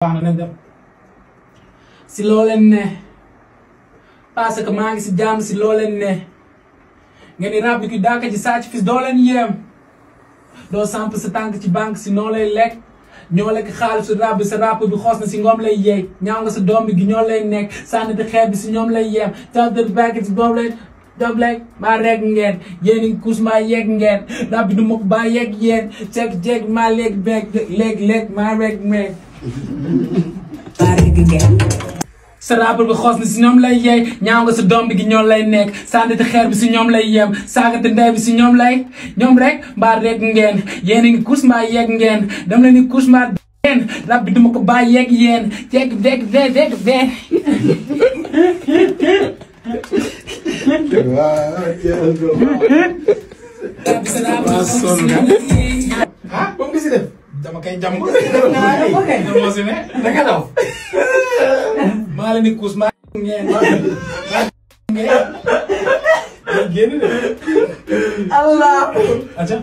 baax na nañ dem si loo leen ne parce que maa ngi si jàmm si loo leen ne ngeen di rab bi ki daaka ci sàcc fis doo leen yem doo samp sa tànk ci banque si noo lay lekk ñoo lekk xaalis su rab bi sa rap bi xoos na si ngoom lay yeeg ñaaw nga sa doom bi gi ñoo lay nekk sànni di xeeb bi si ñoom lay yem taw de bakit si boobu lay doble maa reg ngeen yéen i kus maa yegg ngeen rab bi du ma ko baa yegg yéen cek maa léeg beeg léeg maa reg meeg sa rappel bi xoos na si ñoom lay yeey ñaaw nga sa doom bi gi ñoom lay nekk sànniti xeer bi si ñoom lay yem saagate ndey bi si ñoom rek mbaa rek ngeen yéen a ngi kus mbaa yegg ngeen dam leen ni kus mbaa ngeen rab bi duma ko baa yegg yéen jekk vek dama koy jàmm. dama si ne. da nga daw. maa leen di kuus maa ngeen. génn de. Allah. aca.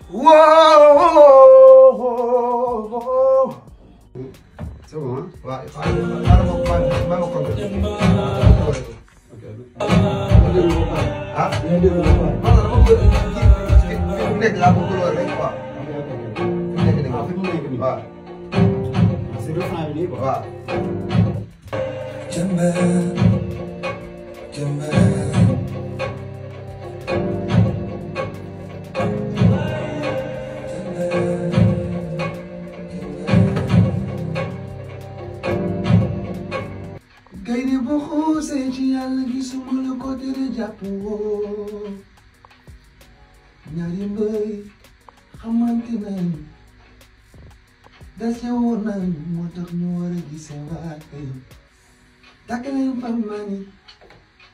Wow! C'est bon, hein? Ouais, Gaynde bu xuusee ci yàlla gisuma la ko tere jàpp woo ñaari mbëy xamante nañ dase woon nañ moo tax ñu war a gisee waat tey takk leen palmani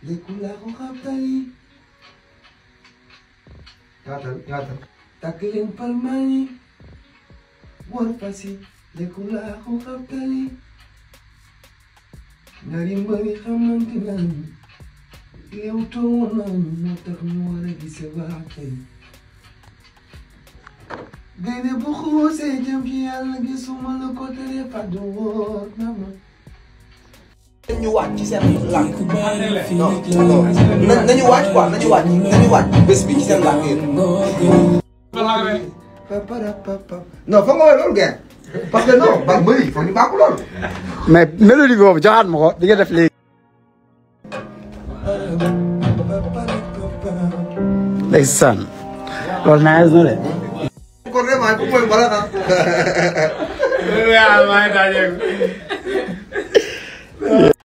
lekku laa ko xabtali yaatal takk leen palmani war fasi lekku laa ko xabtali ñaari mbëri xamante nañ yow too nañ moo tax ñu war a gise waat tey gaynde bu xuusee jëm ci yàlla gisuma la ko tere fàddu wóor na ma nañu waaj ci seen làkk non nañu waaj quoi nañu waaj bés bi ci seen làkk yéen non fa nga woy loolu gën parce que non ba bëri foog ñu bàkku loolu mais mélodie boobu joxaat ma ko di nga def léegi. ndeysaan loolu naa yëg na de. kon vraiment pour mooy bala na. waaw maa ngi